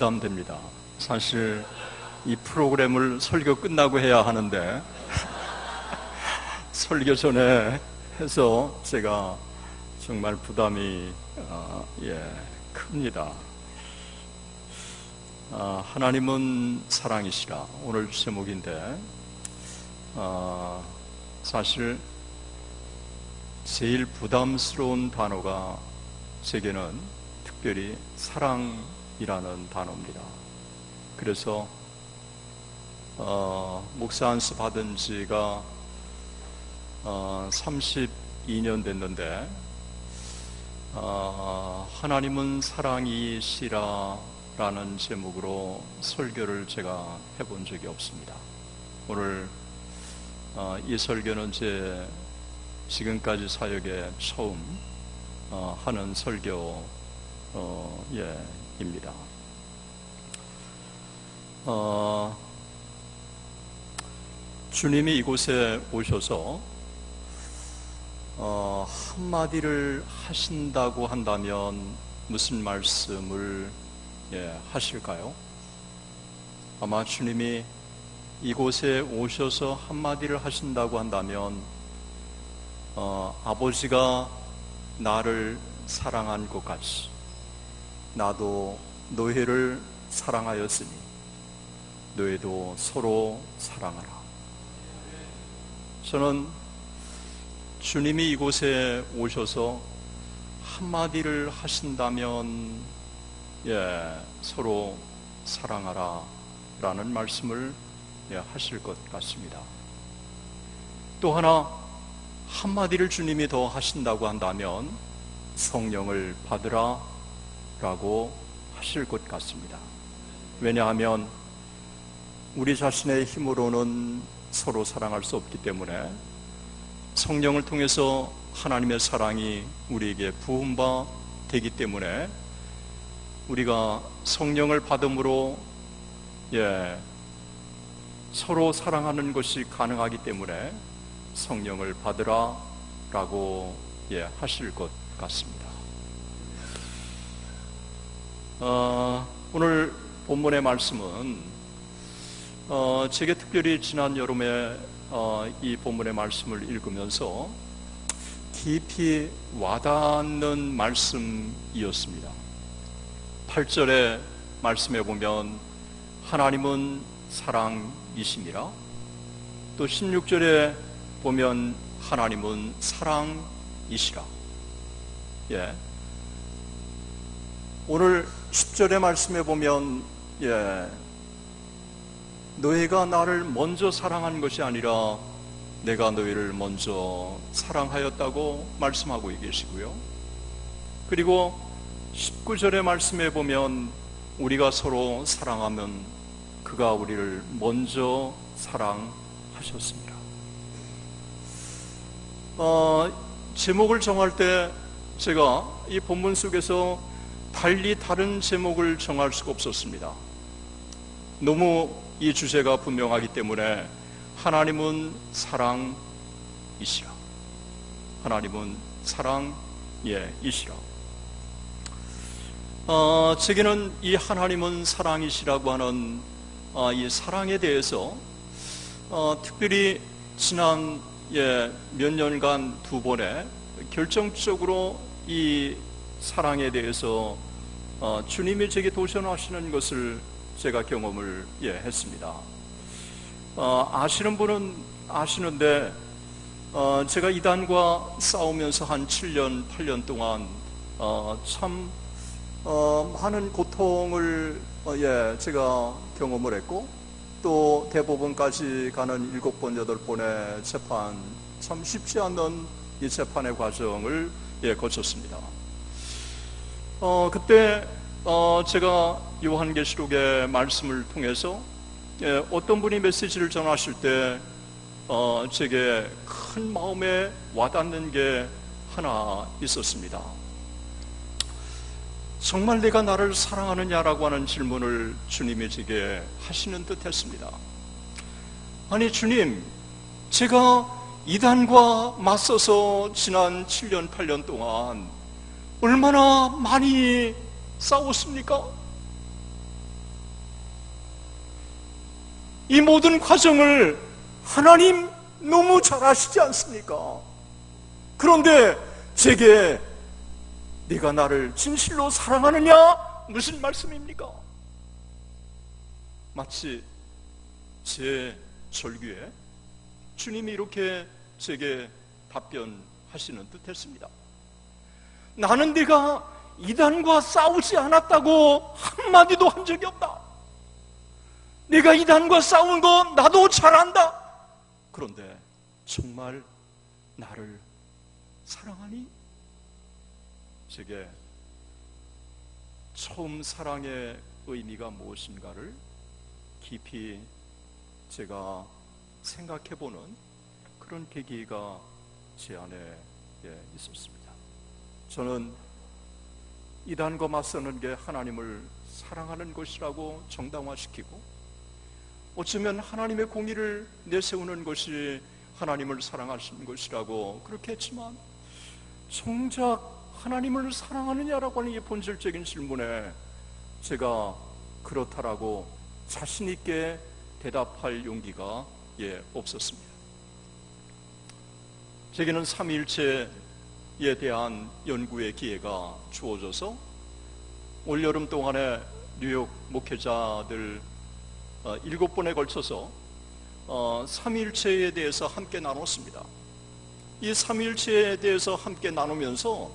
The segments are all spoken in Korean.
부담됩니다. 사실 이 프로그램을 설교 끝나고 해야 하는데 설교 전에 해서 제가 정말 부담이 큽니다. 하나님은 사랑이시라, 오늘 제목인데 사실 제일 부담스러운 단어가 제게는 특별히 사랑이라는 단어입니다. 그래서 목사 안수 받은 지가 32년 됐는데 하나님은 사랑이시라 라는 제목으로 설교를 제가 해본 적이 없습니다. 오늘 이 설교는 제 지금까지 사역에 처음 하는 설교입니다. 주님이 이곳에 오셔서 한마디를 하신다고 한다면 무슨 말씀을 하실까요? 아마 주님이 이곳에 오셔서 한마디를 하신다고 한다면 아버지가 나를 사랑한 것 같이 나도 너희를 사랑하였으니 너희도 서로 사랑하라. 저는 주님이 이곳에 오셔서 한마디를 하신다면 서로 사랑하라 라는 말씀을 하실 것 같습니다. 또 하나 한마디를 주님이 더 하신다고 한다면 성령을 받으라 라고 하실 것 같습니다. 왜냐하면 우리 자신의 힘으로는 서로 사랑할 수 없기 때문에 성령을 통해서 하나님의 사랑이 우리에게 부음바 되기 때문에 우리가 성령을 받음으로 서로 사랑하는 것이 가능하기 때문에 성령을 받으라 라고 하실 것 같습니다. 오늘 본문의 말씀은 제게 특별히 지난 여름에 이 본문의 말씀을 읽으면서 깊이 와닿는 말씀이었습니다. 8절의 말씀에 보면 하나님은 사랑이심이라, 또 16절에 보면 하나님은 사랑이시라. 오늘 10절의 말씀에 보면 너희가 나를 먼저 사랑한 것이 아니라 내가 너희를 먼저 사랑하였다고 말씀하고 계시고요. 그리고 19절의 말씀에 보면 우리가 서로 사랑하면 그가 우리를 먼저 사랑하셨습니다. 제목을 정할 때 제가 이 본문 속에서 달리 다른 제목을 정할 수가 없었습니다. 너무 이 주제가 분명하기 때문에 하나님은 사랑이시라, 하나님은 사랑이시라. 제게는 이 하나님은 사랑이시라고 하는 이 사랑에 대해서 특별히 지난 몇 년간 두 번에 결정적으로 이 사랑에 대해서 주님이 제게 도전하시는 것을 제가 경험을 했습니다. 아시는 분은 아시는데 제가 이단과 싸우면서 한 7년, 8년 동안 참 많은 고통을 제가 경험을 했고, 또 대법원까지 가는 7번, 8번의 재판, 참 쉽지 않는 이 재판의 과정을 거쳤습니다. 그때 제가 요한계시록의 말씀을 통해서 어떤 분이 메시지를 전하실 때 제게 큰 마음에 와닿는 게 하나 있었습니다. 정말 내가 나를 사랑하느냐라고 하는 질문을 주님이 제게 하시는 듯 했습니다. 아니 주님, 제가 이단과 맞서서 지난 7년 8년 동안 얼마나 많이 싸웠습니까? 이 모든 과정을 하나님 너무 잘 아시지 않습니까? 그런데 제게 네가 나를 진실로 사랑하느냐? 무슨 말씀입니까? 마치 제 절규에 주님이 이렇게 제게 답변하시는 듯 했습니다. 나는 네가 이단과 싸우지 않았다고 한마디도 한 적이 없다. 네가 이단과 싸운 거 나도 잘 안다. 그런데 정말 나를 사랑하니? 제게 처음 사랑의 의미가 무엇인가를 깊이 제가 생각해보는 그런 계기가 제 안에 있었습니다. 저는 이단과 맞서는 게 하나님을 사랑하는 것이라고 정당화시키고, 어쩌면 하나님의 공의를 내세우는 것이 하나님을 사랑하시는 것이라고 그렇게 했지만, 정작 하나님을 사랑하느냐라고 하는 이 본질적인 질문에 제가 그렇다라고 자신 있게 대답할 용기가 없었습니다. 제게는 삼위일체에 대한 연구의 기회가 주어져서 올여름 동안에 뉴욕 목회자들 7번에 걸쳐서 삼위일체에 대해서 함께 나눴습니다. 이 삼위일체에 대해서 함께 나누면서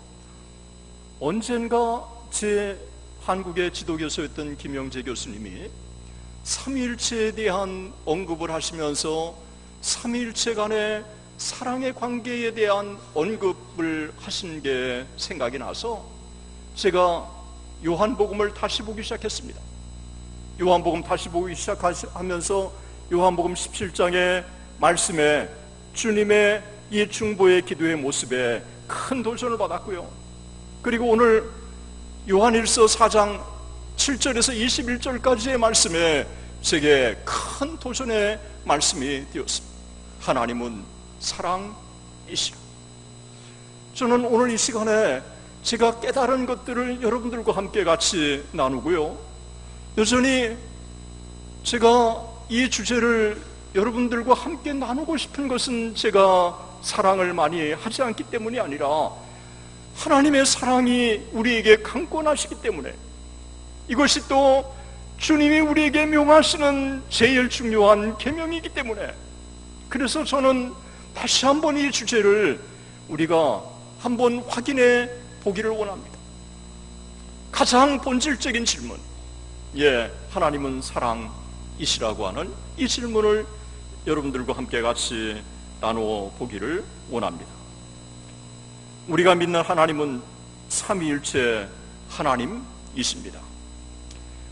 언젠가 제 한국의 지도교수였던 김영재 교수님이 삼위일체에 대한 언급을 하시면서 삼위일체 간의 사랑의 관계에 대한 언급을 하신 게 생각이 나서 제가 요한복음을 다시 보기 시작했습니다. 요한복음 다시 보기 시작하면서 요한복음 17장의 말씀에 주님의 이 중보의 기도의 모습에 큰 도전을 받았고요. 그리고 오늘 요한일서 4장 7절에서 21절까지의 말씀에 제게 큰 도전의 말씀이 되었습니다. 하나님은 사랑이시라. 저는 오늘 이 시간에 제가 깨달은 것들을 여러분들과 함께 같이 나누고요, 여전히 제가 이 주제를 여러분들과 함께 나누고 싶은 것은 제가 사랑을 많이 하지 않기 때문이 아니라 하나님의 사랑이 우리에게 강권하시기 때문에, 이것이 또 주님이 우리에게 명하시는 제일 중요한 계명이기 때문에, 그래서 저는 다시 한번 이 주제를 우리가 한번 확인해 보기를 원합니다. 가장 본질적인 질문, 하나님은 사랑이시라고 하는 이 질문을 여러분들과 함께 같이 나누어 보기를 원합니다. 우리가 믿는 하나님은 삼위일체 하나님이십니다.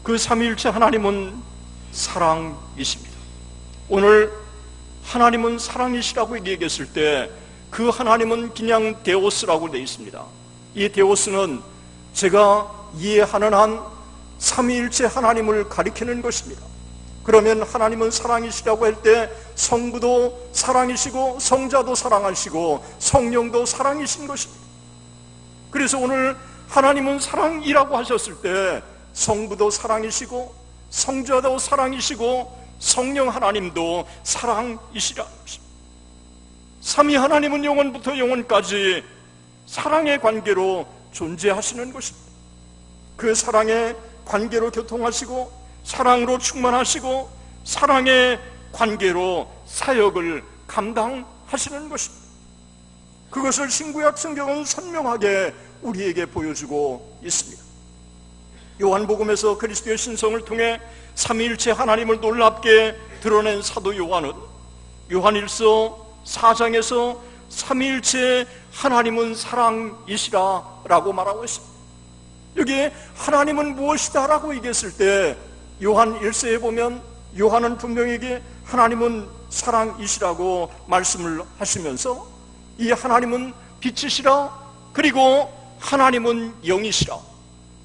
그 삼위일체 하나님은 사랑이십니다. 오늘 하나님은 사랑이시라고 얘기했을 때 그 하나님은 그냥 데오스라고 되어 있습니다. 이 데오스는 제가 이해하는 한 삼위일체 하나님을 가리키는 것입니다. 그러면 하나님은 사랑이시라고 할 때 성부도 사랑이시고 성자도 사랑하시고 성령도 사랑이신 것입니다. 그래서 오늘 하나님은 사랑이라고 하셨을 때 성부도 사랑이시고 성자도 사랑이시고 성령 하나님도 사랑이시라는 것입니다. 삼위 하나님은 영원부터 영원까지 사랑의 관계로 존재하시는 것입니다. 그 사랑의 관계로 교통하시고 사랑으로 충만하시고 사랑의 관계로 사역을 감당하시는 것입니다. 그것을 신구약 성경은 선명하게 우리에게 보여주고 있습니다. 요한복음에서 그리스도의 신성을 통해 삼위일체 하나님을 놀랍게 드러낸 사도 요한은 요한일서 4장에서 삼위일체 하나님은 사랑이시라라고 말하고 있습니다. 여기에 하나님은 무엇이다 라고 얘기했을 때 요한 1서에 보면 요한은 분명히 하나님은 사랑이시라고 말씀을 하시면서 이 하나님은 빛이시라, 그리고 하나님은 영이시라,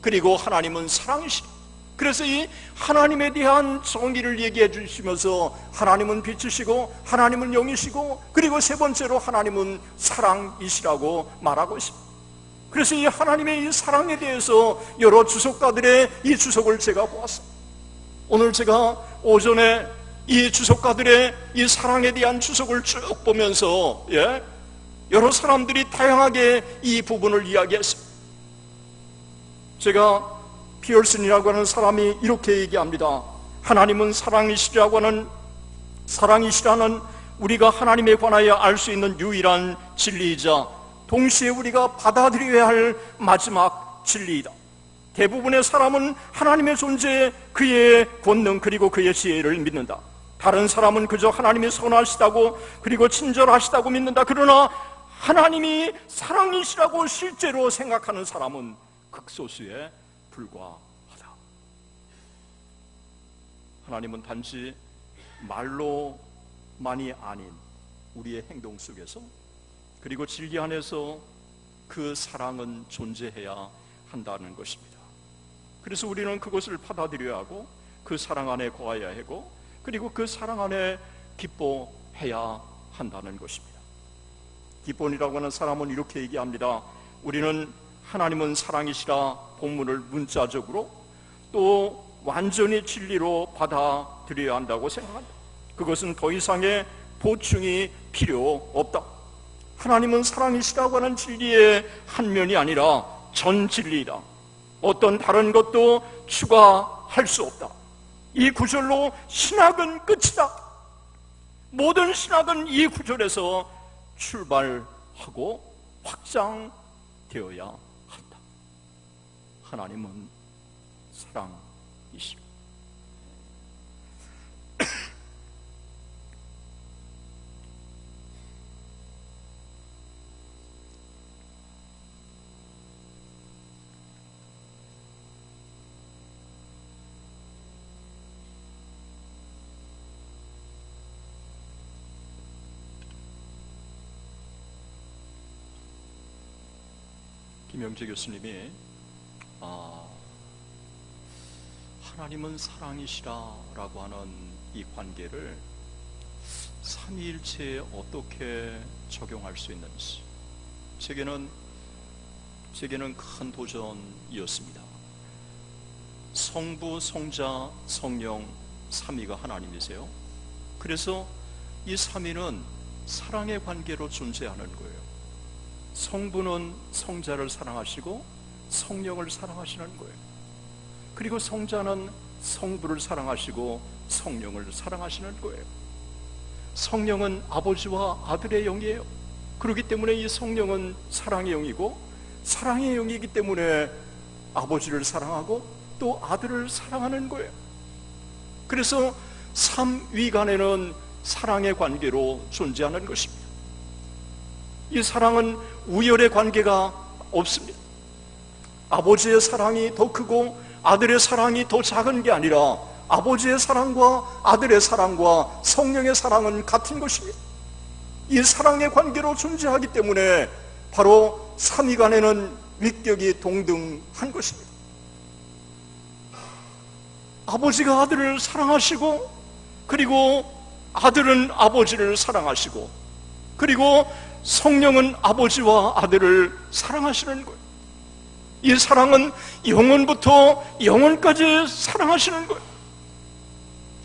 그리고 하나님은 사랑이시라. 그래서 이 하나님에 대한 정의를 얘기해 주시면서 하나님은 빛이시고 하나님은 영이시고 그리고 세 번째로 하나님은 사랑이시라고 말하고 있습니다. 그래서 이 하나님의 이 사랑에 대해서 여러 주석가들의 이 주석을 제가 보았습니다. 오늘 제가 오전에 이 주석가들의 이 사랑에 대한 주석을 쭉 보면서 여러 사람들이 다양하게 이 부분을 이야기했습니다. 제가 피얼슨이라고 하는 사람이 이렇게 얘기합니다. 하나님은 사랑이시라는 우리가 하나님에 관하여 알 수 있는 유일한 진리이자 동시에 우리가 받아들여야 할 마지막 진리이다. 대부분의 사람은 하나님의 존재에 그의 권능 그리고 그의 지혜를 믿는다. 다른 사람은 그저 하나님이 선하시다고 그리고 친절하시다고 믿는다. 그러나 하나님이 사랑이시라고 실제로 생각하는 사람은 극소수에 불과하다. 하나님은 단지 말로만이 아닌 우리의 행동 속에서 그리고 진리 안에서 그 사랑은 존재해야 한다는 것입니다. 그래서 우리는 그것을 받아들여야 하고 그 사랑 안에 거해야 하고 그리고 그 사랑 안에 기뻐해야 한다는 것입니다. 기본이라고 하는 사람은 이렇게 얘기합니다. 우리는 하나님은 사랑이시라 본문을 문자적으로 또 완전히 진리로 받아들여야 한다고 생각합니다. 그것은 더 이상의 보충이 필요 없다. 하나님은 사랑이시라고 하는 진리의 한 면이 아니라 전 진리이다. 어떤 다른 것도 추가할 수 없다. 이 구절로 신학은 끝이다. 모든 신학은 이 구절에서 출발하고 확장되어야 한다. 하나님은 사랑이십니다. 김영재 교수님이 하나님은 사랑이시라라고 하는 이 관계를 삼위일체에 어떻게 적용할 수 있는지 제게는 큰 도전이었습니다. 성부, 성자, 성령 삼위가 하나님이세요. 그래서 이 삼위는 사랑의 관계로 존재하는 거예요. 성부는 성자를 사랑하시고 성령을 사랑하시는 거예요. 그리고 성자는 성부를 사랑하시고 성령을 사랑하시는 거예요. 성령은 아버지와 아들의 영이에요. 그렇기 때문에 이 성령은 사랑의 영이고 사랑의 영이기 때문에 아버지를 사랑하고 또 아들을 사랑하는 거예요. 그래서 삼위간에는 사랑의 관계로 존재하는 것입니다. 이 사랑은 우열의 관계가 없습니다. 아버지의 사랑이 더 크고 아들의 사랑이 더 작은 게 아니라 아버지의 사랑과 아들의 사랑과 성령의 사랑은 같은 것입니다. 이 사랑의 관계로 존재하기 때문에 바로 삼위간에는 위격이 동등한 것입니다. 아버지가 아들을 사랑하시고 그리고 아들은 아버지를 사랑하시고 그리고 성령은 아버지와 아들을 사랑하시는 거예요. 이 사랑은 영원부터 영원까지 사랑하시는 거예요.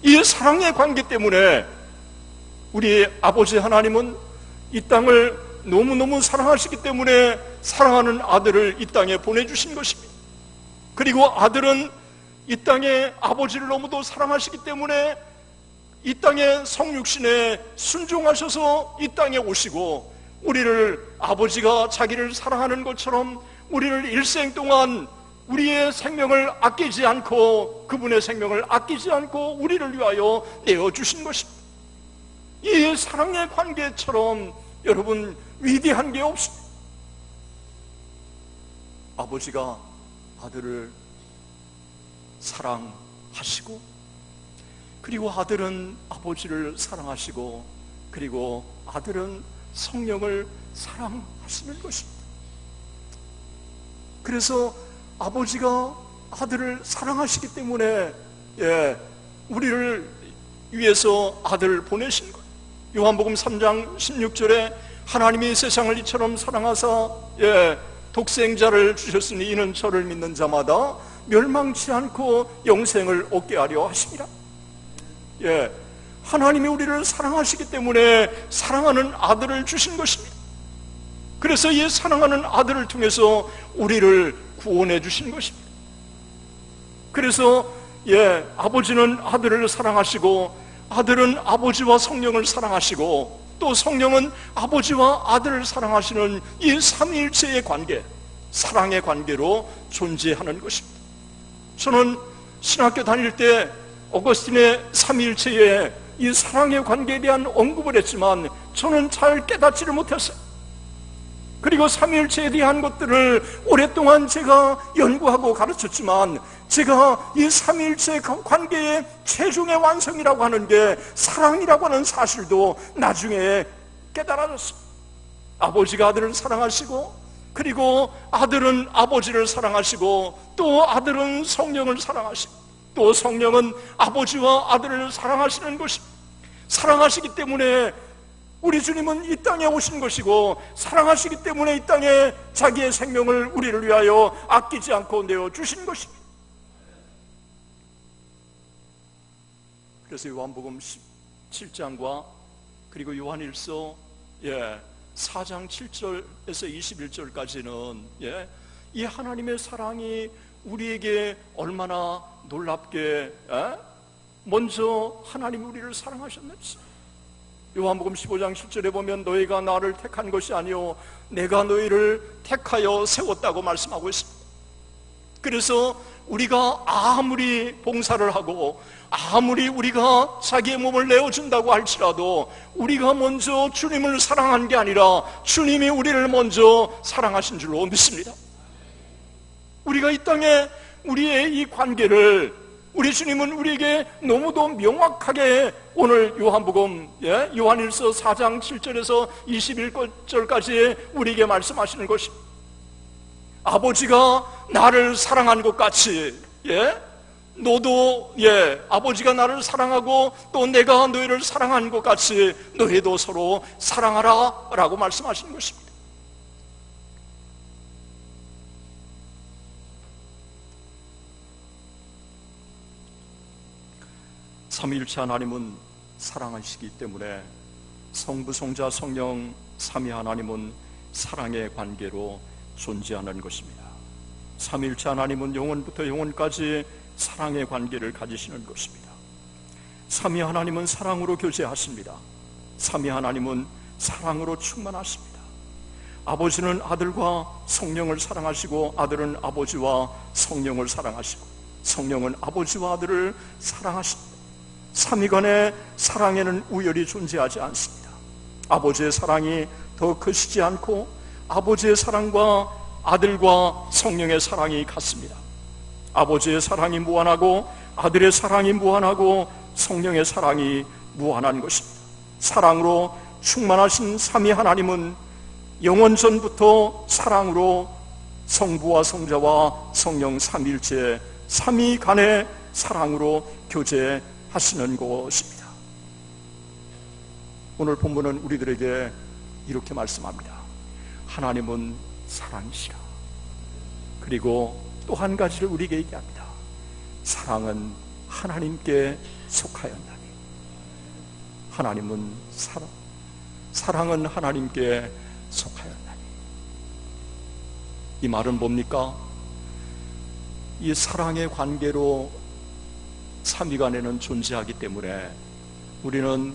이 사랑의 관계 때문에 우리 아버지 하나님은 이 땅을 너무너무 사랑하시기 때문에 사랑하는 아들을 이 땅에 보내주신 것입니다. 그리고 아들은 이 땅에 아버지를 너무도 사랑하시기 때문에 이 땅에 성육신에 순종하셔서 이 땅에 오시고 우리를 아버지가 자기를 사랑하는 것처럼 우리를 일생 동안 우리의 생명을 아끼지 않고 그분의 생명을 아끼지 않고 우리를 위하여 내어주신 것입니다. 이 사랑의 관계처럼 여러분 위대한 게 없습니다. 아버지가 아들을 사랑하시고 그리고 아들은 아버지를 사랑하시고 그리고 아들은 성령을 사랑하시는 것입니다. 그래서 아버지가 아들을 사랑하시기 때문에 우리를 위해서 아들을 보내신 거예요. 요한복음 3장 16절에 하나님이 세상을 이처럼 사랑하사 독생자를 주셨으니 이는 저를 믿는 자마다 멸망치 않고 영생을 얻게 하려 하심이라. 하나님이 우리를 사랑하시기 때문에 사랑하는 아들을 주신 것입니다. 그래서 이 사랑하는 아들을 통해서 우리를 구원해 주신 것입니다. 그래서 아버지는 아들을 사랑하시고 아들은 아버지와 성령을 사랑하시고 또 성령은 아버지와 아들을 사랑하시는 이 삼위일체의 관계, 사랑의 관계로 존재하는 것입니다. 저는 신학교 다닐 때 어거스틴의 삼위일체의 이 사랑의 관계에 대한 언급을 했지만 저는 잘 깨닫지를 못했어요. 그리고 삼위일체에 대한 것들을 오랫동안 제가 연구하고 가르쳤지만 제가 이 삼위일체 관계의 최종의 완성이라고 하는 게 사랑이라고 하는 사실도 나중에 깨달아졌어요. 아버지가 아들을 사랑하시고 그리고 아들은 아버지를 사랑하시고 또 아들은 성령을 사랑하시고 또 성령은 아버지와 아들을 사랑하시는 것입니다. 사랑하시기 때문에 우리 주님은 이 땅에 오신 것이고 사랑하시기 때문에 이 땅에 자기의 생명을 우리를 위하여 아끼지 않고 내어주신 것입니다. 그래서 요한복음 17장과 그리고 요한일서 4장 7절에서 21절까지는 이 하나님의 사랑이 우리에게 얼마나 놀랍게 먼저 하나님이 우리를 사랑하셨는지, 요한복음 15장 10절에 보면 너희가 나를 택한 것이 아니요 내가 너희를 택하여 세웠다고 말씀하고 있습니다. 그래서 우리가 아무리 봉사를 하고 아무리 우리가 자기의 몸을 내어준다고 할지라도 우리가 먼저 주님을 사랑한 게 아니라 주님이 우리를 먼저 사랑하신 줄로 믿습니다. 우리가 이 땅에 우리의 이 관계를 우리 주님은 우리에게 너무도 명확하게 오늘 요한복음 요한일서 4장 7절에서 21절까지 우리에게 말씀하시는 것입니다. 아버지가 나를 사랑한 것 같이 너도 아버지가 나를 사랑하고 또 내가 너희를 사랑한 것 같이 너희도 서로 사랑하라 라고 말씀하시는 것입니다. 삼위일체 하나님은 사랑하시기 때문에 성부, 성자, 성령 삼위 하나님은 사랑의 관계로 존재하는 것입니다. 삼위일체 하나님은 영원부터 영원까지 사랑의 관계를 가지시는 것입니다. 삼위 하나님은 사랑으로 교제하십니다. 삼위 하나님은 사랑으로 충만하십니다. 아버지는 아들과 성령을 사랑하시고 아들은 아버지와 성령을 사랑하시고 성령은 아버지와 아들을 사랑하십니다. 삼위간의 사랑에는 우열이 존재하지 않습니다. 아버지의 사랑이 더 크시지 않고 아버지의 사랑과 아들과 성령의 사랑이 같습니다. 아버지의 사랑이 무한하고 아들의 사랑이 무한하고 성령의 사랑이 무한한 것입니다. 사랑으로 충만하신 삼위 하나님은 영원전부터 사랑으로 성부와 성자와 성령 삼위일체 삼위 간의 사랑으로 교제하시는 것입니다. 오늘 본문은 우리들에게 이렇게 말씀합니다. 하나님은 사랑이시라. 그리고 또 한 가지를 우리에게 얘기합니다. 사랑은 하나님께 속하였나니. 하나님은 사랑은 하나님께 속하였나니. 이 말은 뭡니까? 이 사랑의 관계로 삼위간에는 존재하기 때문에 우리는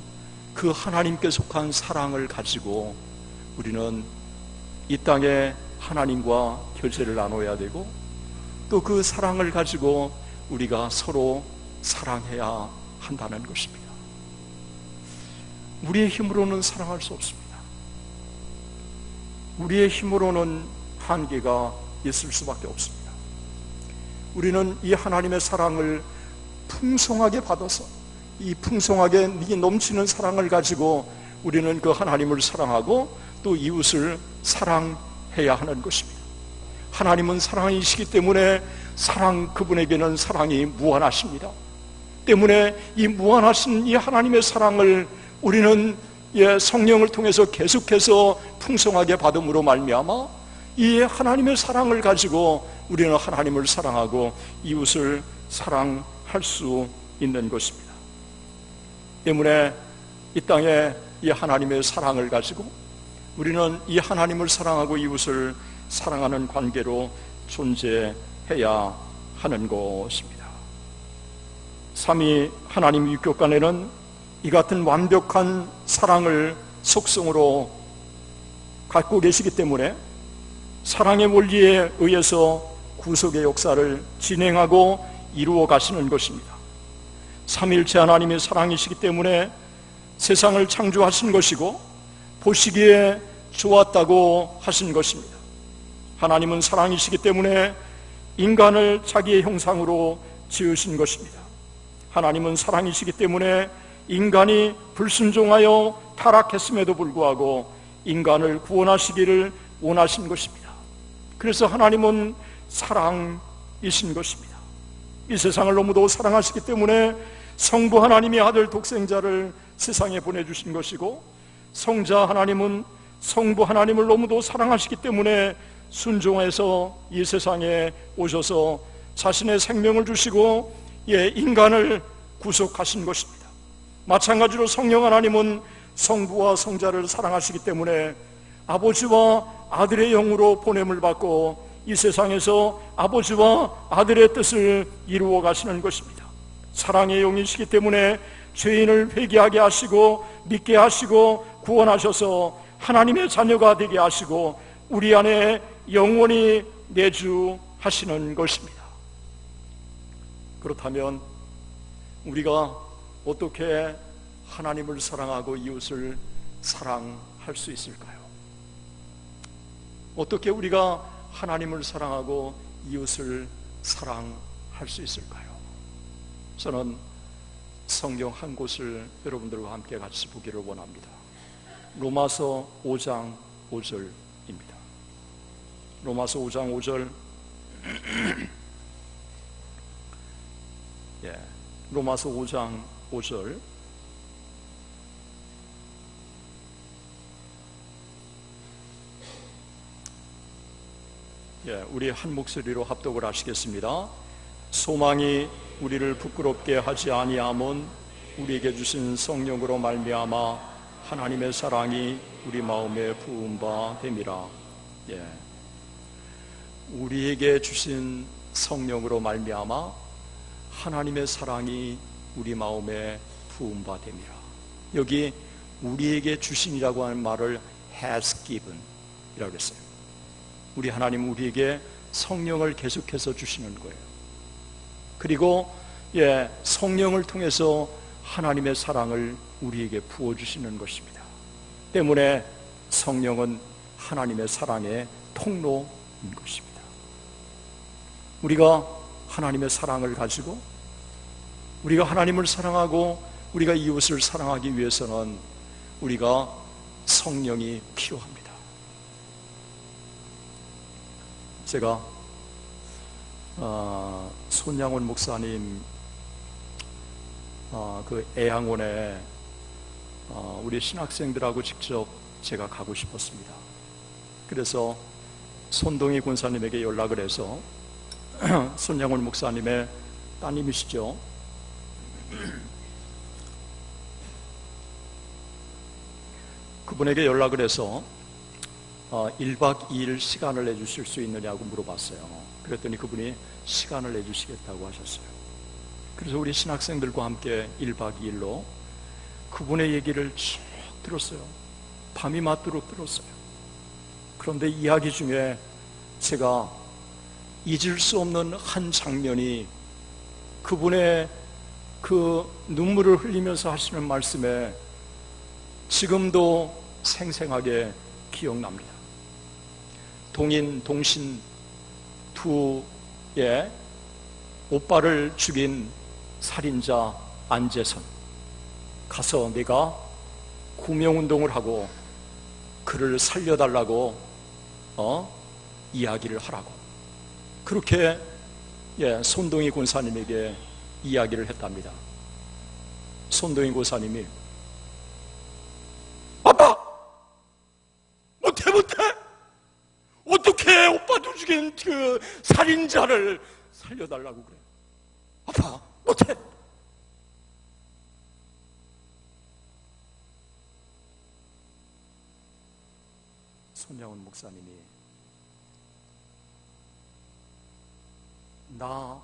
그 하나님께 속한 사랑을 가지고 우리는 이 땅에 하나님과 교제를 나눠야 되고 또 그 사랑을 가지고 우리가 서로 사랑해야 한다는 것입니다. 우리의 힘으로는 사랑할 수 없습니다. 우리의 힘으로는 한계가 있을 수밖에 없습니다. 우리는 이 하나님의 사랑을 풍성하게 받아서 이 풍성하게 넘치는 사랑을 가지고 우리는 그 하나님을 사랑하고 또 이웃을 사랑해야 하는 것입니다. 하나님은 사랑이시기 때문에 그분에게는 사랑이 무한하십니다. 때문에 이 무한하신 이 하나님의 사랑을 우리는 성령을 통해서 계속해서 풍성하게 받음으로 말미암아 이 하나님의 사랑을 가지고 우리는 하나님을 사랑하고 이웃을 사랑할 수 있는 것입니다. 때문에 이 땅에 이 하나님의 사랑을 가지고 우리는 이 하나님을 사랑하고 이웃을 사랑하는 관계로 존재해야 하는 것입니다. 삼위 하나님 유교관에는 이 같은 완벽한 사랑을 속성으로 갖고 계시기 때문에 사랑의 원리에 의해서 구속의 역사를 진행하고 이루어 가시는 것입니다. 삼위일체 하나님의 사랑이시기 때문에 세상을 창조하신 것이고 보시기에 좋았다고 하신 것입니다. 하나님은 사랑이시기 때문에 인간을 자기의 형상으로 지으신 것입니다. 하나님은 사랑이시기 때문에 인간이 불순종하여 타락했음에도 불구하고 인간을 구원하시기를 원하신 것입니다. 그래서 하나님은 사랑이신 것입니다. 이 세상을 너무도 사랑하시기 때문에 성부 하나님의 아들 독생자를 세상에 보내주신 것이고, 성자 하나님은 성부 하나님을 너무도 사랑하시기 때문에 순종해서 이 세상에 오셔서 자신의 생명을 주시고 인간을 구속하신 것입니다. 마찬가지로 성령 하나님은 성부와 성자를 사랑하시기 때문에 아버지와 아들의 영으로 보냄을 받고 이 세상에서 아버지와 아들의 뜻을 이루어 가시는 것입니다. 사랑의 영이시기 때문에 죄인을 회개하게 하시고 믿게 하시고 구원하셔서 하나님의 자녀가 되게 하시고 우리 안에 영원히 내주하시는 것입니다. 그렇다면 우리가 어떻게 하나님을 사랑하고 이웃을 사랑할 수 있을까요? 어떻게 우리가 하나님을 사랑하고 이웃을 사랑할 수 있을까요? 저는 성경 한 곳을 여러분들과 함께 같이 보기를 원합니다. 로마서 5장 5절입니다. 로마서 5장 5절. 로마서 5장 5절. 우리 한 목소리로 합독을 하시겠습니다. 소망이 우리를 부끄럽게 하지 아니함은 우리에게 주신 성령으로 말미암아 하나님의 사랑이 우리 마음에 부은 바 됨이라. 우리에게 주신 성령으로 말미암아 하나님의 사랑이 우리 마음에 부은 바 됨이라. 여기 우리에게 주신이라고 하는 말을 has given 이라고 했어요. 우리 하나님은 우리에게 성령을 계속해서 주시는 거예요. 그리고 성령을 통해서 하나님의 사랑을 우리에게 부어주시는 것입니다. 때문에 성령은 하나님의 사랑의 통로인 것입니다. 우리가 하나님의 사랑을 가지고 우리가 하나님을 사랑하고 우리가 이웃을 사랑하기 위해서는 우리가 성령이 필요합니다. 제가 손양원 목사님 그 애양원에 우리 신학생들하고 직접 제가 가고 싶었습니다. 그래서 손동희 권사님에게 연락을 해서 손양원 목사님의 따님이시죠. 그분에게 연락을 해서 1박 2일 시간을 내주실 수 있느냐고 물어봤어요. 그랬더니 그분이 시간을 내주시겠다고 하셨어요. 그래서 우리 신학생들과 함께 1박 2일로 그분의 얘기를 쭉 들었어요. 밤이 맞도록 들었어요. 그런데 이야기 중에 제가 잊을 수 없는 한 장면이 그분의 그 눈물을 흘리면서 하시는 말씀에 지금도 생생하게 기억납니다. 동인, 동신 두의 오빠를 죽인 살인자 안재선, 가서 내가 구명운동을 하고 그를 살려달라고 이야기를 하라고 그렇게 손동희 권사님에게 이야기를 했답니다. 손동희 권사님이 아빠! 못해 어떻게 오빠도 죽인 그 살인자를 살려달라고 그래. 아빠 못해. 손양훈 목사님이 나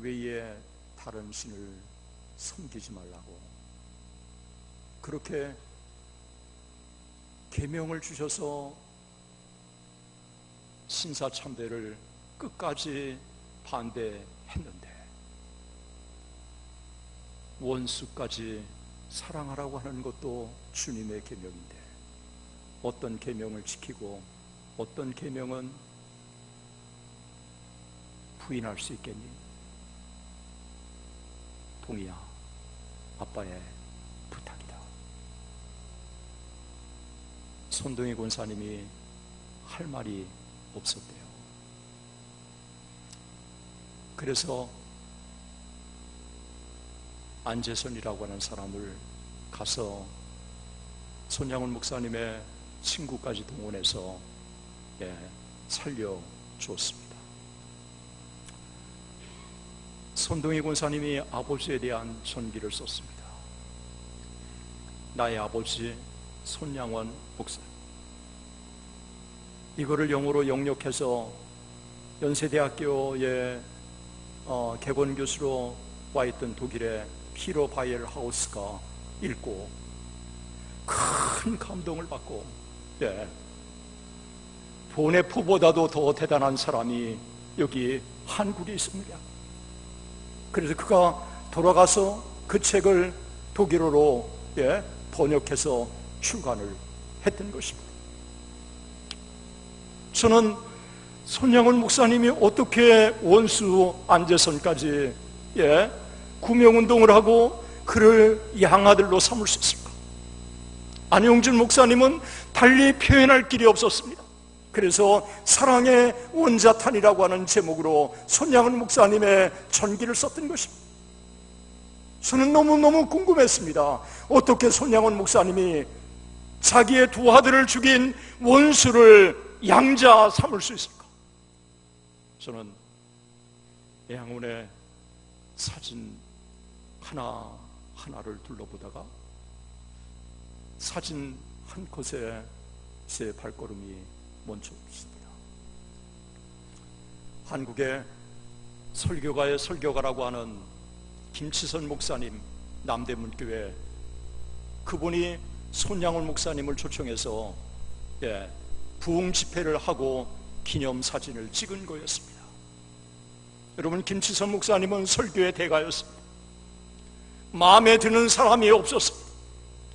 외에 다른 신을 섬기지 말라고 그렇게 계명을 주셔서 신사참배를 끝까지 반대했는데 원수까지 사랑하라고 하는 것도 주님의 계명인데 어떤 계명을 지키고 어떤 계명은 부인할 수 있겠니? 동이야, 아빠의 부탁이다. 손동희 권사님이 할 말이 없었대요. 그래서 안재선이라고 하는 사람을 가서 손양훈 목사님의 친구까지 동원해서 살려주었습니다. 손동희 권사님이 아버지에 대한 전기를 썼습니다. 나의 아버지 손양원 목사님, 이거를 영어로 영역해서 연세대학교에 개건 교수로 와 있던 독일의 피로 바이엘 하우스가 읽고 큰 감동을 받고, 보네프보다도 더 대단한 사람이 여기 한국에 있습니다. 그래서 그가 돌아가서 그 책을 독일어로 번역해서 출간을 했던 것입니다. 저는 손양훈 목사님이 어떻게 원수 안재선까지 구명운동을 하고 그를 양아들로 삼을 수 있을까? 안용준 목사님은 달리 표현할 길이 없었습니다. 그래서 사랑의 원자탄이라고 하는 제목으로 손양훈 목사님의 전기를 썼던 것입니다. 저는 너무너무 궁금했습니다. 어떻게 손양훈 목사님이 자기의 두 아들을 죽인 원수를 양자 삼을 수 있을까? 저는 양훈의 사진 하나하나를 둘러보다가 사진 한 컷에 제 발걸음이 멈췄습니다. 한국의 설교가의 설교가라고 하는 김치선 목사님, 남대문교회, 그분이 손양훈 목사님을 초청해서 부흥 집회를 하고 기념사진을 찍은 거였습니다. 여러분, 김치선 목사님은 설교의 대가였습니다. 마음에 드는 사람이 없었습니다.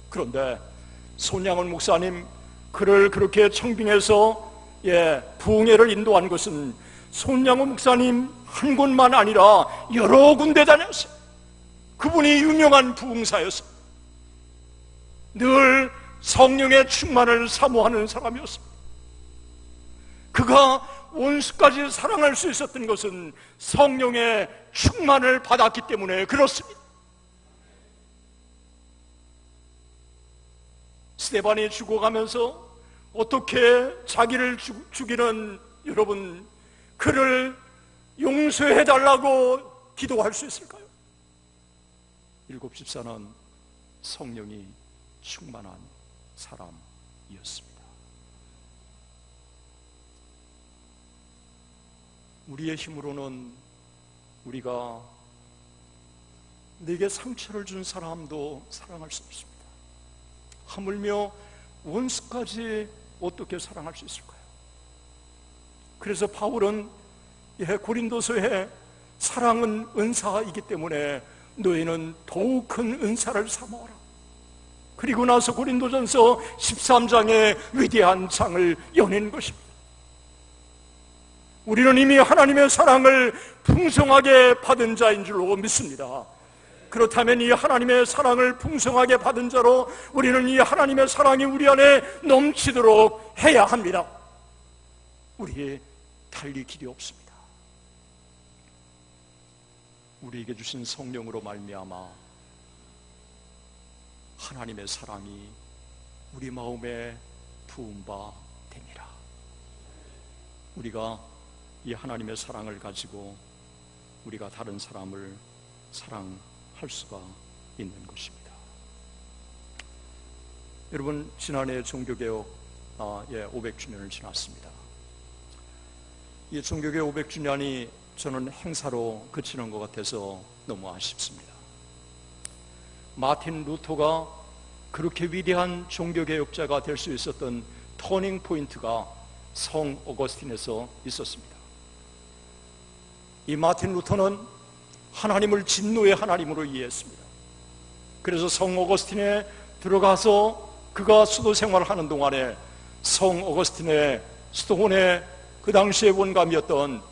그런데 손양훈 목사님 그를 그렇게 청빙해서 부흥회를 인도한 것은 손양훈 목사님 한 곳만 아니라 여러 군데 다녔어요. 그분이 유명한 부흥사였습니다. 늘 성령의 충만을 사모하는 사람이었습니다. 그가 원수까지 사랑할 수 있었던 것은 성령의 충만을 받았기 때문에 그렇습니다. 스데반이 죽어가면서 어떻게 자기를 죽이는 여러분, 그를 용서해달라고 기도할 수 있을까요? 일곱 집사는 성령이 충만한 사람이었습니다. 우리의 힘으로는 우리가 내게 상처를 준 사람도 사랑할 수 없습니다. 하물며 원수까지 어떻게 사랑할 수 있을까요? 그래서 바울은 고린도서에 사랑은 은사이기 때문에 너희는 더욱 큰 은사를 삼아라. 그리고 나서 고린도전서 13장의 위대한 장을 여는 것입니다. 우리는 이미 하나님의 사랑을 풍성하게 받은 자인 줄로 믿습니다. 그렇다면 이 하나님의 사랑을 풍성하게 받은 자로 우리는 이 하나님의 사랑이 우리 안에 넘치도록 해야 합니다. 우리의 달리 길이 없습니다. 우리에게 주신 성령으로 말미암아 하나님의 사랑이 우리 마음에 부은 바 되니라. 우리가 이 하나님의 사랑을 가지고 우리가 다른 사람을 사랑할 수가 있는 것입니다. 여러분, 지난해 종교개혁 500주년을 지났습니다. 이 종교계 500주년이 저는 행사로 그치는 것 같아서 너무 아쉽습니다. 마틴 루터가 그렇게 위대한 종교개혁자가 될 수 있었던 터닝 포인트가 성 어거스틴에서 있었습니다. 이 마틴 루터는 하나님을 진노의 하나님으로 이해했습니다. 그래서 성 어거스틴에 들어가서 그가 수도 생활을 하는 동안에 성 어거스틴의 수도원의 그 당시의 원감이었던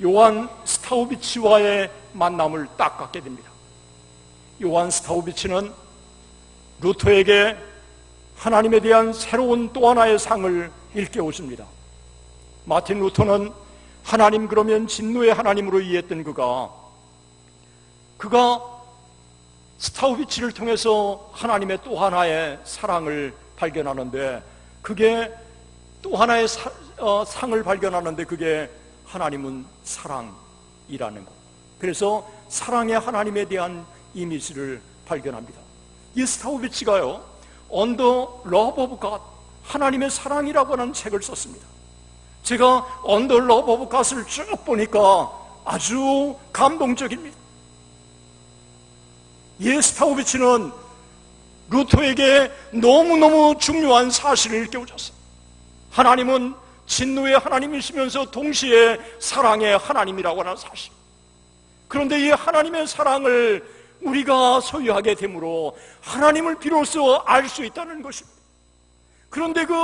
요한 스타우비치와의 만남을 딱 갖게 됩니다. 요한 스타우비치는 루터에게 하나님에 대한 새로운 또 하나의 상을 일깨워줍니다. 마틴 루터는 하나님 그러면 진노의 하나님으로 이해했던 그가 스타우비치를 통해서 하나님의 또 하나의 사랑을 발견하는데, 그게 또 하나의 상을 발견하는데, 그게 하나님은 사랑이라는 것. 그래서 사랑의 하나님에 대한 이미지를 발견합니다. 이 스타우비치가요, 언더 러브 오브 갓, 하나님의 사랑이라고 하는 책을 썼습니다. 제가 언더 러브 오브 갓을 쭉 보니까 아주 감동적입니다. 이 스타우비치는 루터에게 너무너무 중요한 사실을 일깨워줬어요. 하나님은 진노의 하나님이시면서 동시에 사랑의 하나님이라고 하는 사실. 그런데 이 하나님의 사랑을 우리가 소유하게 되므로 하나님을 비로소 알 수 있다는 것입니다. 그런데 그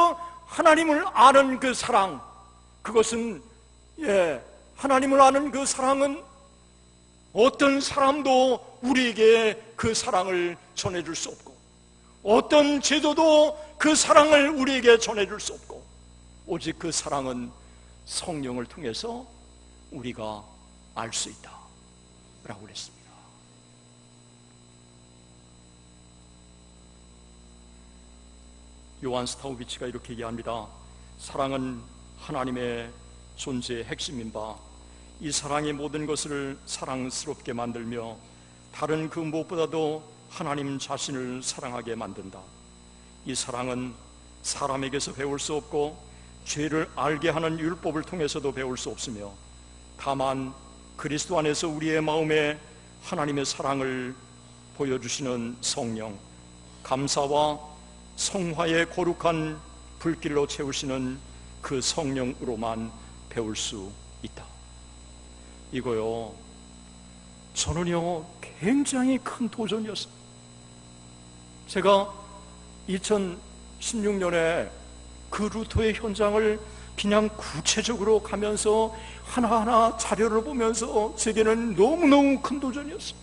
하나님을 아는 그 사랑, 그것은 하나님을 아는 그 사랑은 어떤 사람도 우리에게 그 사랑을 전해줄 수 없고, 어떤 제도도 그 사랑을 우리에게 전해줄 수 없고, 오직 그 사랑은 성령을 통해서 우리가 알 수 있다 라고 그랬습니다. 요한 스타우비치가 이렇게 얘기합니다. 사랑은 하나님의 존재의 핵심인 바, 이 사랑이 모든 것을 사랑스럽게 만들며 다른 그 무엇보다도 하나님 자신을 사랑하게 만든다. 이 사랑은 사람에게서 배울 수 없고 죄를 알게 하는 율법을 통해서도 배울 수 없으며, 다만 그리스도 안에서 우리의 마음에 하나님의 사랑을 보여주시는 성령, 감사와 성화의 거룩한 불길로 채우시는 그 성령으로만 배울 수 있다. 이거요, 저는요 굉장히 큰 도전이었어요. 제가 2016년에 그 루터의 현장을 그냥 구체적으로 가면서 하나하나 자료를 보면서 제게는 너무너무 큰 도전이었어요.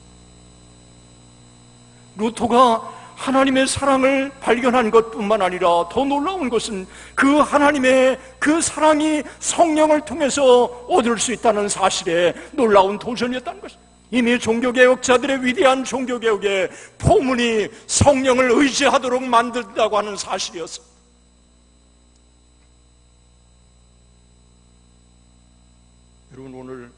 루터가 하나님의 사랑을 발견한 것뿐만 아니라 더 놀라운 것은 그 하나님의 그 사랑이 성령을 통해서 얻을 수 있다는 사실에 놀라운 도전이었다는 것입니다. 이미 종교개혁자들의 위대한 종교개혁의 포문이 성령을 의지하도록 만든다고 하는 사실이었습니다. 여러분, 오늘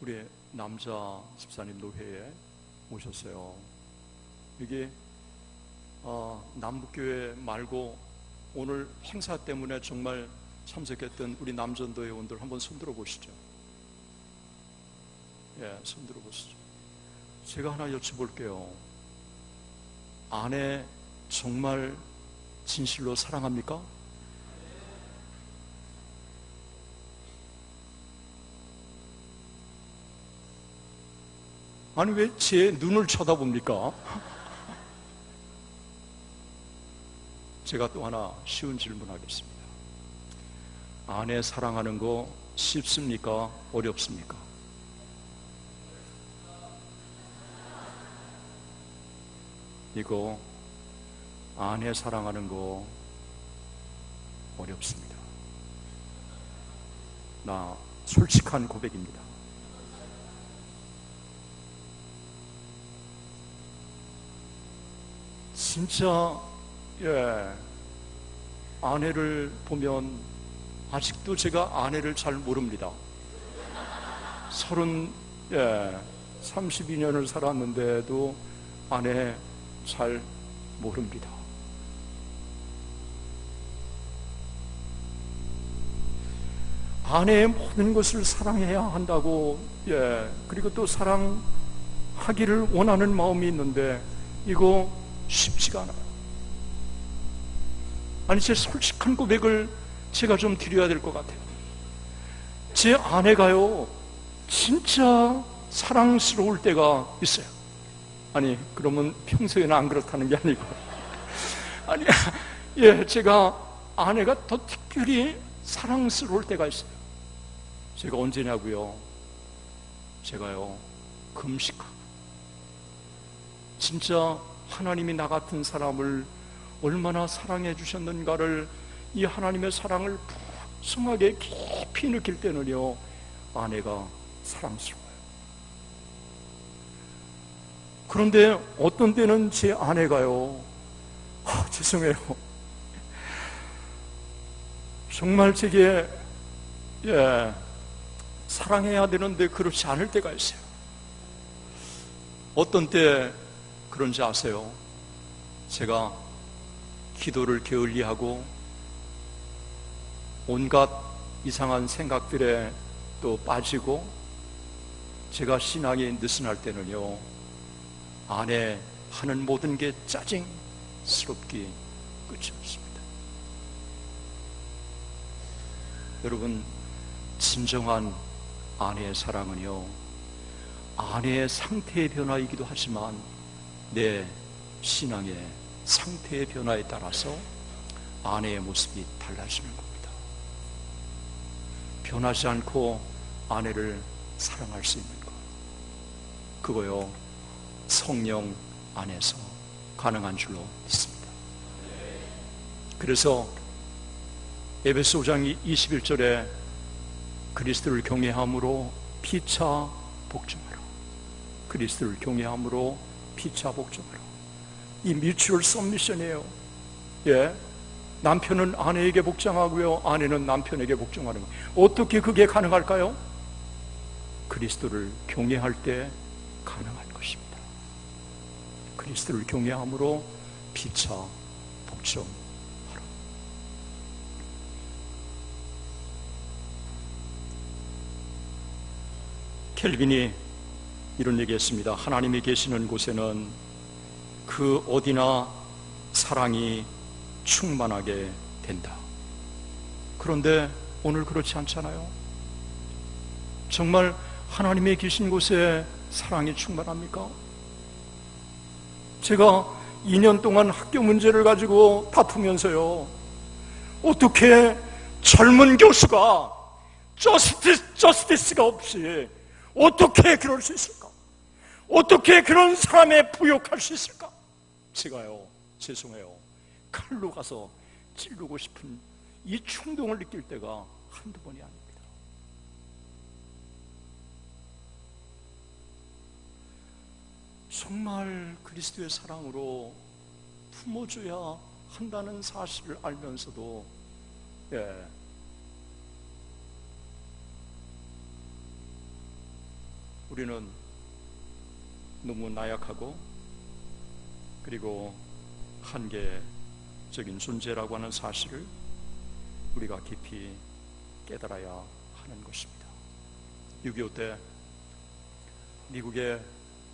우리 남자 집사님 노회에 오셨어요. 이게 남북교회 말고 오늘 행사 때문에 정말 참석했던 우리 남전도 회원들 한번 손들어 보시죠. 손들어 보시죠. 제가 하나 여쭤볼게요. 아내 정말 진실로 사랑합니까? 아니, 왜 제 눈을 쳐다봅니까? 제가 또 하나 쉬운 질문하겠습니다. 아내 사랑하는 거 쉽습니까? 어렵습니까? 이거 아내 사랑하는 거 어렵습니다. 나 솔직한 고백입니다. 진짜 아내를 보면 아직도 제가 아내를 잘 모릅니다. 32년을 살았는데도 아내 잘 모릅니다. 아내의 모든 것을 사랑해야 한다고, 그리고 또 사랑하기를 원하는 마음이 있는데 이거 쉽지가 않아요. 아니, 제 솔직한 고백을 제가 좀 드려야 될 것 같아요. 제 아내가요, 진짜 사랑스러울 때가 있어요. 아니, 그러면 평소에는 안 그렇다는 게 아니고, 아니, 제가 아내가 더 특별히 사랑스러울 때가 있어요. 제가 언제냐고요? 제가요, 금식하고 진짜 하나님이 나 같은 사람을 얼마나 사랑해 주셨는가를, 이 하나님의 사랑을 풍성하게 깊이 느낄 때는요, 아내가 사랑스러워요. 그런데 어떤 때는 제 아내가요, 죄송해요, 정말 제게 사랑해야 되는데 그렇지 않을 때가 있어요. 어떤 때 그런지 아세요? 제가 기도를 게을리하고 온갖 이상한 생각들에 또 빠지고 제가 신앙이 느슨할 때는요, 아내 하는 모든 게 짜증스럽기 끝이 없습니다. 여러분, 진정한 아내의 사랑은요, 아내의 상태의 변화이기도 하지만 내 신앙의 상태의 변화에 따라서 아내의 모습이 달라지는 겁니다. 변하지 않고 아내를 사랑할 수 있는 것, 그거요, 성령 안에서 가능한 줄로 믿습니다. 그래서 에베소 5장 21절에 그리스도를 경외함으로 피차 복종하라. 그리스도를 경외함으로 피차 복종하라. 이 뮤추얼 서미션이에요. 남편은 아내에게 복종하고요, 아내는 남편에게 복종하는 거예요. 어떻게 그게 가능할까요? 그리스도를 경외할 때 가능한 것입니다. 그리스도를 경외함으로 피차 복종하라. 켈빈이 이런 얘기했습니다. 하나님이 계시는 곳에는 그 어디나 사랑이 충만하게 된다. 그런데 오늘 그렇지 않잖아요. 정말 하나님이 계신 곳에 사랑이 충만합니까? 제가 2년 동안 학교 문제를 가지고 다투면서요, 어떻게 젊은 교수가 저스티스가 없이 어떻게 그럴 수 있을까? 어떻게 그런 사람에 부역할 수 있을까? 제가요, 죄송해요, 칼로 가서 찌르고 싶은 이 충동을 느낄 때가 한두 번이 아닙니다. 정말 그리스도의 사랑으로 품어줘야 한다는 사실을 알면서도 우리는 너무 나약하고 그리고 한계적인 존재라고 하는 사실을 우리가 깊이 깨달아야 하는 것입니다. 6.25 때 미국의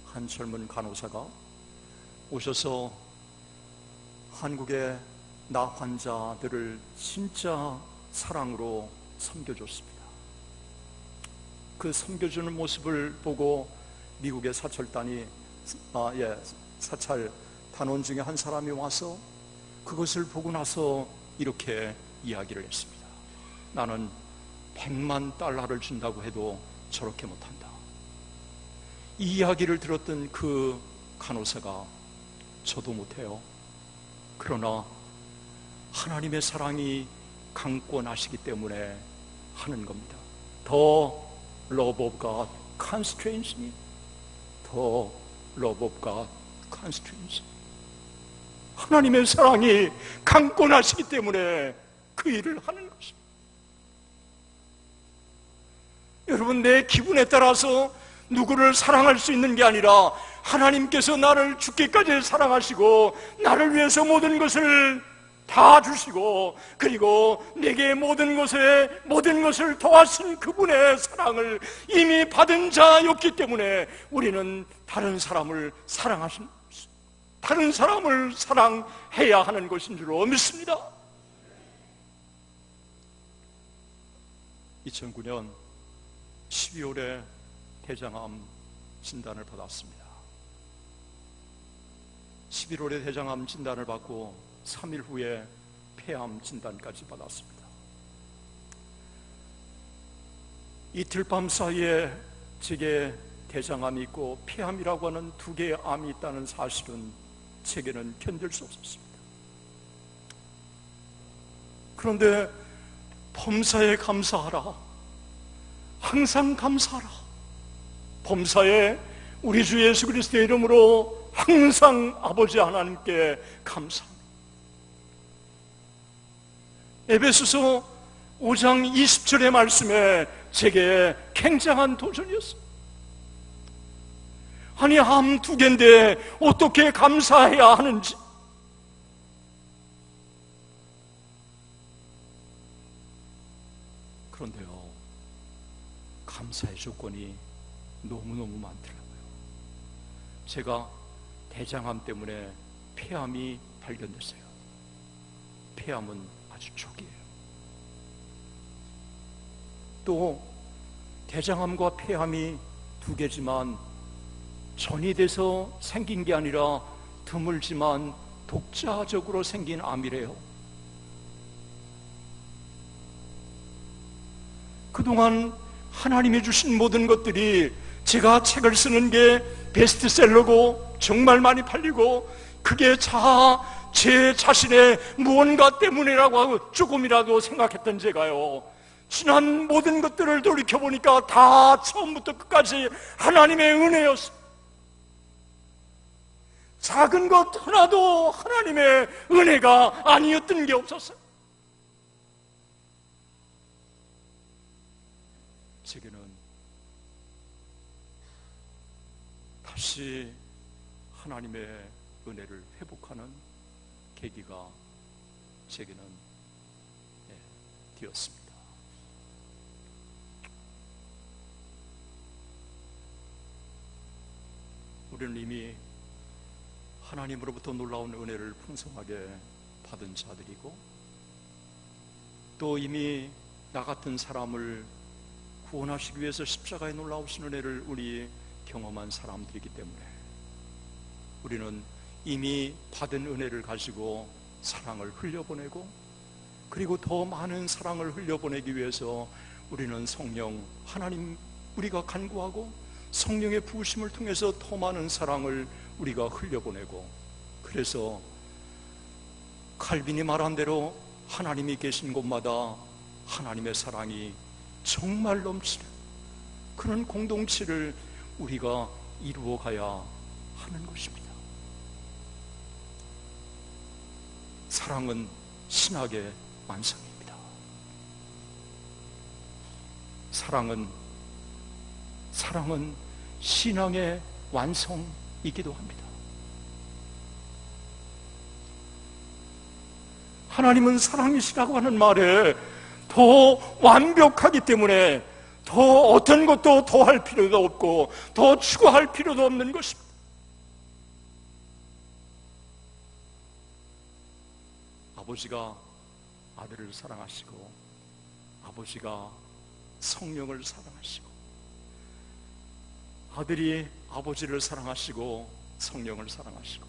한 젊은 간호사가 오셔서 한국의 나 환자들을 진짜 사랑으로 섬겨줬습니다. 그 섬겨주는 모습을 보고 미국의 사찰단이 사찰 단원 중에 한 사람이 와서 그것을 보고 나서 이렇게 이야기를 했습니다. 나는 $100만 준다고 해도 저렇게 못한다. 이 이야기를 들었던 그 간호사가 저도 못해요. 그러나 하나님의 사랑이 강권하시기 때문에 하는 겁니다. The love of God constrains me. The love of God constrains me. 하나님의 사랑이 강권하시기 때문에 그 일을 하는 것입니다. 여러분, 내 기분에 따라서 누구를 사랑할 수 있는 게 아니라 하나님께서 나를 죽기까지 사랑하시고 나를 위해서 모든 것을 다 주시고 그리고 내게 모든 것을 도와신 그분의 사랑을 이미 받은 자였기 때문에 우리는 다른 사람을 사랑해야 하는 것인 줄로 믿습니다. 2009년 12월에 대장암 진단을 받았습니다. 11월에 대장암 진단을 받고 3일 후에 폐암 진단까지 받았습니다. 이틀 밤 사이에 제게 대장암이 있고 폐암이라고 하는 두 개의 암이 있다는 사실은 제게는 견딜 수 없었습니다. 그런데 범사에 감사하라, 항상 감사하라. 범사에 우리 주 예수 그리스도의 이름으로 항상 아버지 하나님께 감사합니다. 에베소서 5장 20절의 말씀에 제게 굉장한 도전이었어요. 아니, 암 두 개인데 어떻게 감사해야 하는지. 그런데요, 감사의 조건이 너무너무 많더라고요. 제가 대장암 때문에 폐암이 발견됐어요. 폐암은 아주 초기예요. 또 대장암과 폐암이 두 개지만 전이 돼서 생긴 게 아니라 드물지만 독자적으로 생긴 암이래요. 그동안 하나님이 주신 모든 것들이 제가 책을 쓰는 게 베스트셀러고 정말 많이 팔리고 그게 제 자신의 무언가 때문이라고 하고 조금이라도 생각했던 제가요, 지난 모든 것들을 돌이켜보니까 다 처음부터 끝까지 하나님의 은혜였어요. 작은 것 하나도 하나님의 은혜가 아니었던 게 없었어요. 제게는 다시 하나님의 은혜를 회복하는 계기가 제게는 되었습니다. 우리는 이미 하나님으로부터 놀라운 은혜를 풍성하게 받은 자들이고 또 이미 나 같은 사람을 구원하시기 위해서 십자가에 놀라우신 은혜를 우리 경험한 사람들이기 때문에 우리는 이미 받은 은혜를 가지고 사랑을 흘려보내고 그리고 더 많은 사랑을 흘려보내기 위해서 우리는 성령 하나님 우리가 간구하고 성령의 부으심을 통해서 더 많은 사랑을 우리가 흘려보내고, 그래서 칼빈이 말한 대로 하나님이 계신 곳마다 하나님의 사랑이 정말 넘치는 그런 공동체를 우리가 이루어가야 하는 것입니다. 사랑은 신학의 완성입니다. 사랑은 신앙의 완성이기도 합니다. 하나님은 사랑이시라고 하는 말에 더 완벽하기 때문에 더 어떤 것도 더 할 필요도 없고 더 추구할 필요도 없는 것입니다. 아버지가 아들을 사랑하시고 아버지가 성령을 사랑하시고 아들이 아버지를 사랑하시고 성령을 사랑하시고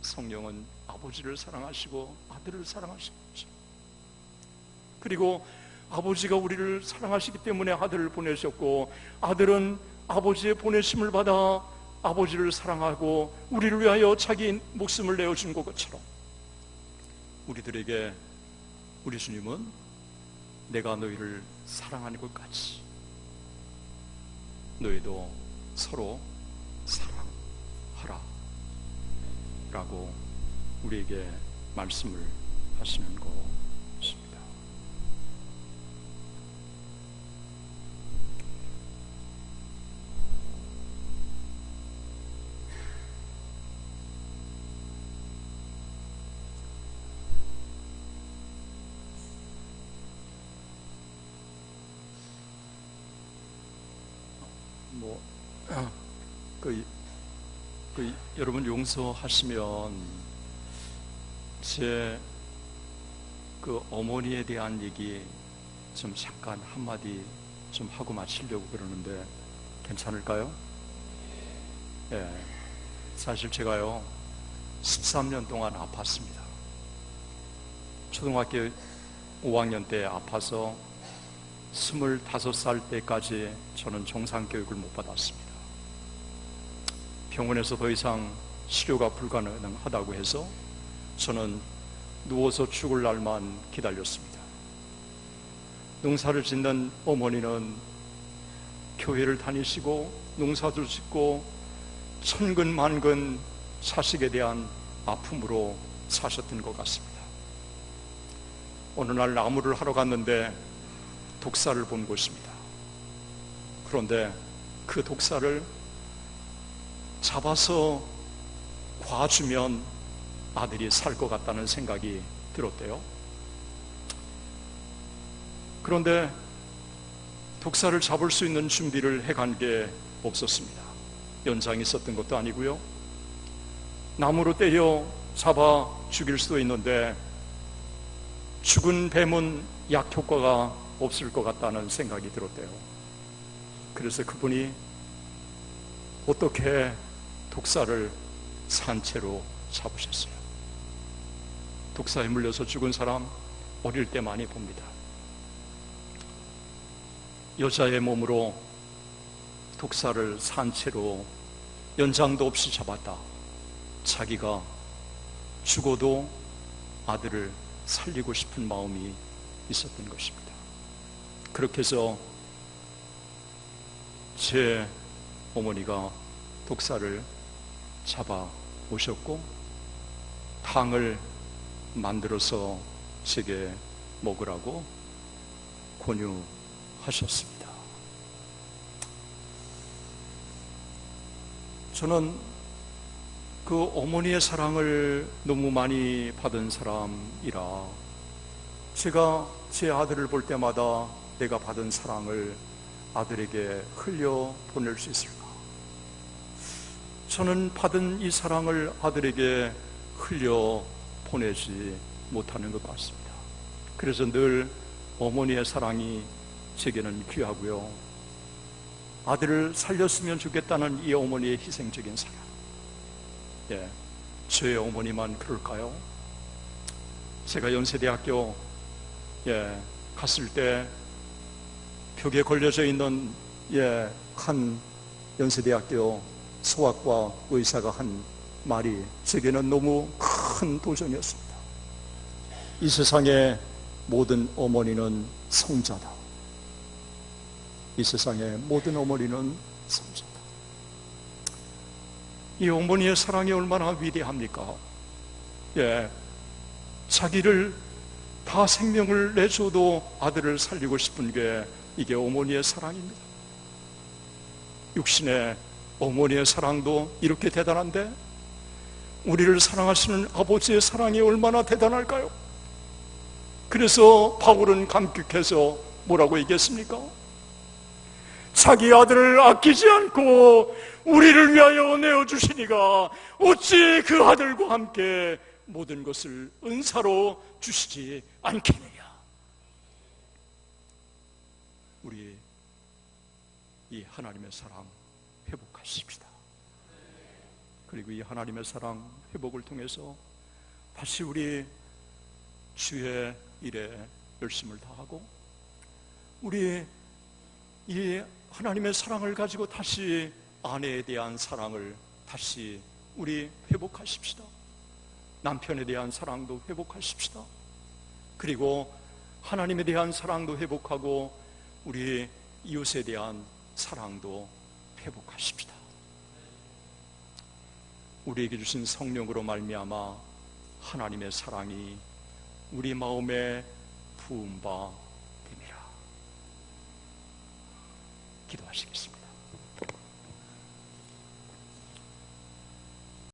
성령은 아버지를 사랑하시고 아들을 사랑하시고 그리고 아버지가 우리를 사랑하시기 때문에 아들을 보내셨고 아들은 아버지의 보내심을 받아 아버지를 사랑하고 우리를 위하여 자기 목숨을 내어준 것처럼 우리들에게 우리 주님은 내가 너희를 사랑하는 것 같이 너희도 서로 사랑하라 라고 우리에게 말씀을 하시는 것입니다. 여러분 용서하시면 제 어머니에 대한 얘기 좀 잠깐 한마디 좀 하고 마치려고 그러는데 괜찮을까요? 예. 사실 제가요 13년 동안 아팠습니다. 초등학교 5학년 때 아파서 25살 때까지 저는 정상교육을 못 받았습니다. 병원에서 더 이상 치료가 불가능하다고 해서 저는 누워서 죽을 날만 기다렸습니다. 농사를 짓는 어머니는 교회를 다니시고 농사도 짓고 천근만근 자식에 대한 아픔으로 사셨던 것 같습니다. 어느 날 나무를 하러 갔는데 독사를 본 것입니다. 그런데 그 독사를 잡아서 과주면 아들이 살 것 같다는 생각이 들었대요. 그런데 독사를 잡을 수 있는 준비를 해간 게 없었습니다. 연장이 있었던 것도 아니고요. 나무로 때려 잡아 죽일 수도 있는데 죽은 뱀은 약 효과가 없을 것 같다는 생각이 들었대요. 그래서 그분이 어떻게 독사를 산채로 잡으셨어요. 독사에 물려서 죽은 사람 어릴 때 많이 봅니다. 여자의 몸으로 독사를 산채로 연장도 없이 잡았다. 자기가 죽어도 아들을 살리고 싶은 마음이 있었던 것입니다. 그렇게 해서 제 어머니가 독사를 잡아 오셨고 탕을 만들어서 제게 먹으라고 권유하셨습니다. 저는 그 어머니의 사랑을 너무 많이 받은 사람이라 제가 제 아들을 볼 때마다 내가 받은 사랑을 아들에게 흘려 보낼 수 있을까? 저는 받은 이 사랑을 아들에게 흘려 보내지 못하는 것 같습니다. 그래서 늘 어머니의 사랑이 제게는 귀하고요. 아들을 살렸으면 좋겠다는 이 어머니의 희생적인 사랑. 예, 저의 어머니만 그럴까요? 제가 연세대학교 갔을 때 벽에 걸려져 있는 한 연세대학교 소아과 의사가 한 말이 제게는 너무 큰 도전이었습니다. 이 세상의 모든 어머니는 성자다. 이 세상의 모든 어머니는 성자다. 이 어머니의 사랑이 얼마나 위대합니까? 자기를 다 생명을 내줘도 아들을 살리고 싶은 게 이게 어머니의 사랑입니다. 육신의 어머니의 사랑도 이렇게 대단한데 우리를 사랑하시는 아버지의 사랑이 얼마나 대단할까요? 그래서 바울은 감격해서 뭐라고 얘기했습니까? 자기 아들을 아끼지 않고 우리를 위하여 내어주시니가 어찌 그 아들과 함께 모든 것을 은사로 주시지 않겠느냐. 우리 이 하나님의 사랑 회복하십시다. 그리고 이 하나님의 사랑 회복을 통해서 다시 우리 주의 일에 열심을 다하고 우리 이 하나님의 사랑을 가지고 다시 아내에 대한 사랑을 다시 우리 회복하십시다. 남편에 대한 사랑도 회복하십시다. 그리고 하나님에 대한 사랑도 회복하고 우리 이웃에 대한 사랑도 회복하십시다. 우리에게 주신 성령으로 말미암아 하나님의 사랑이 우리 마음에 부은 바 됩니다. 기도하시겠습니다.